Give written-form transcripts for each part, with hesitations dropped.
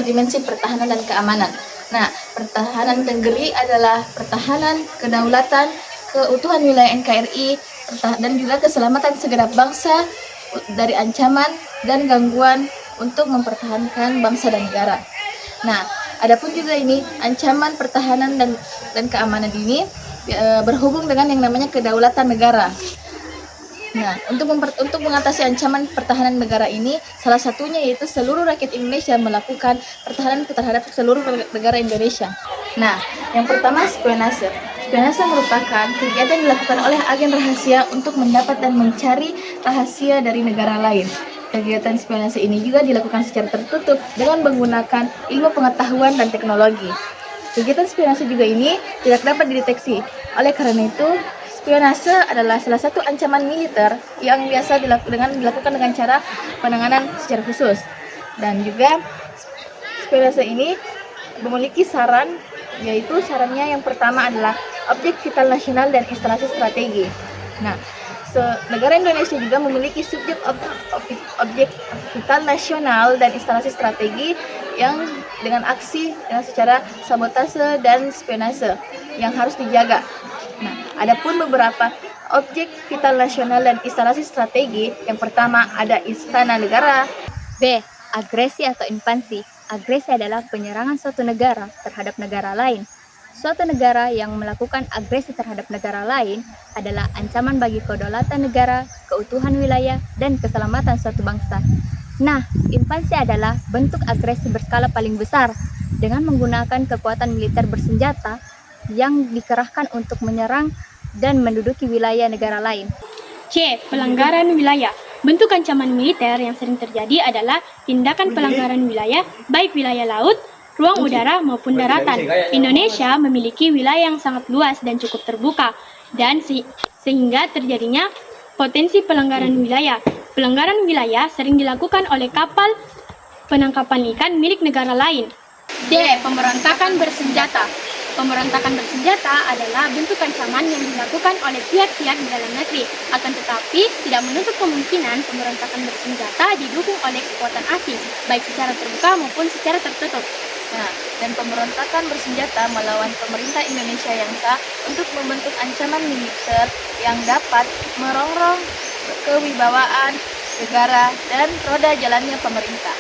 berdimensi pertahanan dan keamanan. Nah, pertahanan negeri adalah pertahanan kedaulatan, keutuhan wilayah NKRI, dan juga keselamatan segenap bangsa dari ancaman dan gangguan untuk mempertahankan bangsa dan negara. Nah, adapun juga ini ancaman pertahanan dan keamanan ini berhubung dengan yang namanya kedaulatan negara. Nah, untuk mengatasi ancaman pertahanan negara ini, salah satunya yaitu seluruh rakyat Indonesia melakukan pertahanan terhadap seluruh negara Indonesia. Nah, yang pertama spionase. Spionase merupakan kegiatan yang dilakukan oleh agen rahasia untuk mendapat dan mencari rahasia dari negara lain. Kegiatan spionase ini juga dilakukan secara tertutup dengan menggunakan ilmu pengetahuan dan teknologi. Kegiatan spionase juga ini tidak dapat dideteksi. Oleh karena itu, spionase adalah salah satu ancaman militer yang biasa dilakukan dengan cara penanganan secara khusus. Dan juga spionase ini memiliki saran, yaitu sarannya yang pertama adalah objek vital nasional dan instalasi strategi. Nah, negara Indonesia juga memiliki subjek objek vital nasional dan instalasi strategi yang dengan aksi secara sabotase dan spionase yang harus dijaga. Nah, adapun beberapa objek vital nasional dan instalasi strategi, yang pertama ada Istana Negara. B. Agresi atau invasi. Agresi adalah penyerangan suatu negara terhadap negara lain. Suatu negara yang melakukan agresi terhadap negara lain adalah ancaman bagi kedaulatan negara, keutuhan wilayah, dan keselamatan suatu bangsa. Nah, invasi adalah bentuk agresi berskala paling besar dengan menggunakan kekuatan militer bersenjata yang dikerahkan untuk menyerang dan menduduki wilayah negara lain. C. Pelanggaran wilayah. Bentuk ancaman militer yang sering terjadi adalah tindakan pelanggaran wilayah, baik wilayah laut, ruang udara maupun daratan. Indonesia memiliki wilayah yang sangat luas dan cukup terbuka, dan sehingga terjadinya potensi pelanggaran wilayah. Pelanggaran wilayah sering dilakukan oleh kapal penangkapan ikan milik negara lain. D. Pemberontakan bersenjata. Pemberontakan bersenjata adalah bentuk ancaman yang dilakukan oleh pihak-pihak di dalam negeri, akan tetapi tidak menutup kemungkinan pemberontakan bersenjata didukung oleh kekuatan asing, baik secara terbuka maupun secara tertutup. Nah, dan pemberontakan bersenjata melawan pemerintah Indonesia yang sah untuk membentuk ancaman militer yang dapat merongrong kewibawaan negara dan roda jalannya pemerintah.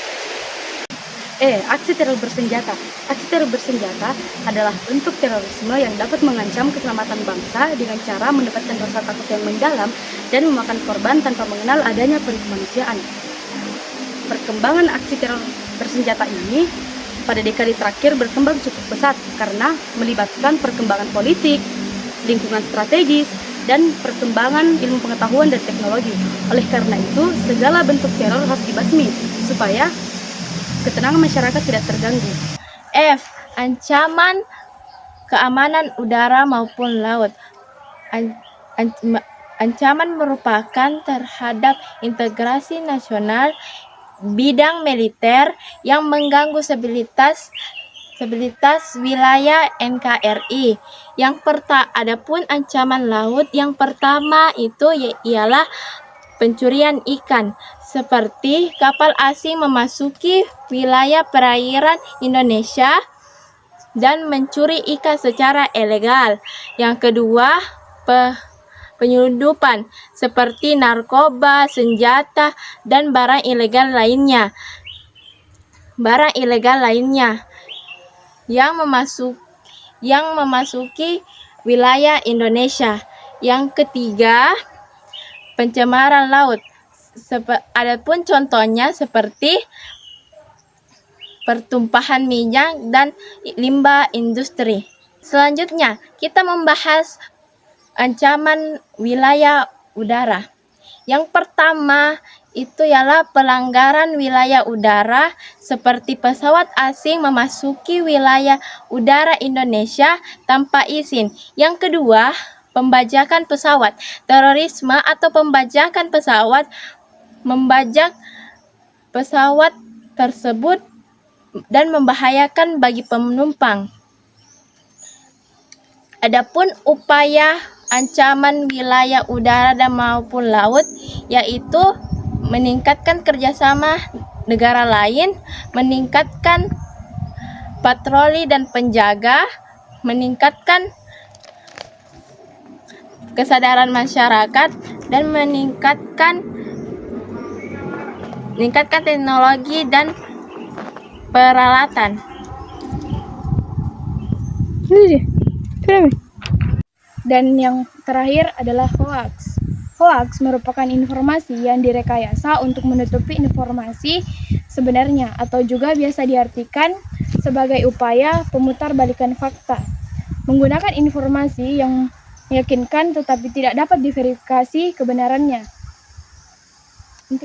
Aksi teror bersenjata. Aksi teror bersenjata adalah bentuk terorisme yang dapat mengancam keselamatan bangsa dengan cara mendapatkan rasa takut yang mendalam dan memakan korban tanpa mengenal adanya kemanusiaan. Perkembangan aksi teror bersenjata ini pada dekade terakhir berkembang cukup pesat karena melibatkan perkembangan politik, lingkungan strategis, dan perkembangan ilmu pengetahuan dan teknologi. Oleh karena itu, segala bentuk teror harus dibasmi supaya ketenangan masyarakat tidak terganggu. F. Ancaman keamanan udara maupun laut. Ancaman merupakan terhadap integrasi nasional bidang militer yang mengganggu stabilitas wilayah NKRI. Adapun ancaman laut yang pertama itu ialah pencurian ikan, seperti kapal asing memasuki wilayah perairan Indonesia dan mencuri ikan secara ilegal. Yang kedua, penyelundupan, seperti narkoba, senjata, dan barang ilegal lainnya. Yang memasuki wilayah Indonesia. Yang ketiga, pencemaran laut. Adapun contohnya seperti pertumpahan minyak dan limbah industri. Selanjutnya, kita membahas ancaman wilayah udara. Yang pertama itu ialah pelanggaran wilayah udara, seperti pesawat asing memasuki wilayah udara Indonesia tanpa izin. Yang kedua, pembajakan pesawat. Terorisme atau pembajakan pesawat membajak pesawat tersebut dan membahayakan bagi penumpang. Adapun upaya ancaman wilayah udara dan maupun laut, yaitu meningkatkan kerjasama negara lain, meningkatkan patroli dan penjaga, meningkatkan kesadaran masyarakat, dan meningkatkan teknologi dan peralatan. Dan yang terakhir adalah hoax. Hoax merupakan informasi yang direkayasa untuk menutupi informasi sebenarnya atau juga biasa diartikan sebagai upaya pemutarbalikan fakta. Menggunakan informasi yang meyakinkan tetapi tidak dapat diverifikasi kebenarannya.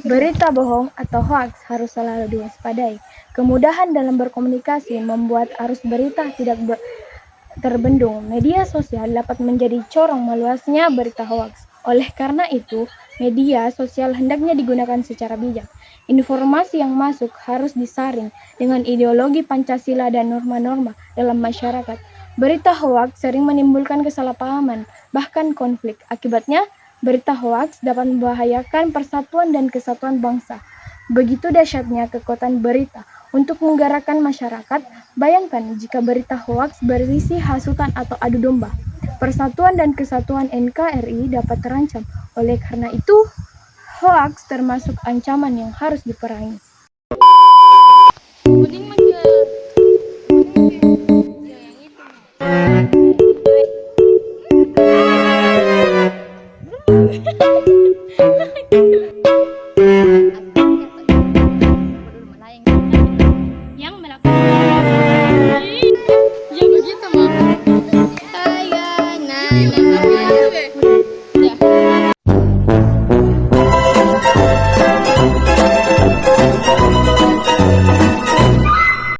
Berita bohong atau hoax harus selalu diwaspadai. Kemudahan dalam berkomunikasi membuat arus berita tidak terbendung. Media sosial dapat menjadi corong meluasnya berita hoax. Oleh karena itu, media sosial hendaknya digunakan secara bijak. Informasi yang masuk harus disaring dengan ideologi Pancasila dan norma-norma dalam masyarakat. Berita hoax sering menimbulkan kesalahpahaman, bahkan konflik. Akibatnya, berita hoax dapat membahayakan persatuan dan kesatuan bangsa. Begitu dahsyatnya kekuatan berita untuk menggerakkan masyarakat. Bayangkan jika berita hoax berisi hasutan atau adu domba. Persatuan dan kesatuan NKRI dapat terancam. Oleh karena itu, hoax termasuk ancaman yang harus diperangi.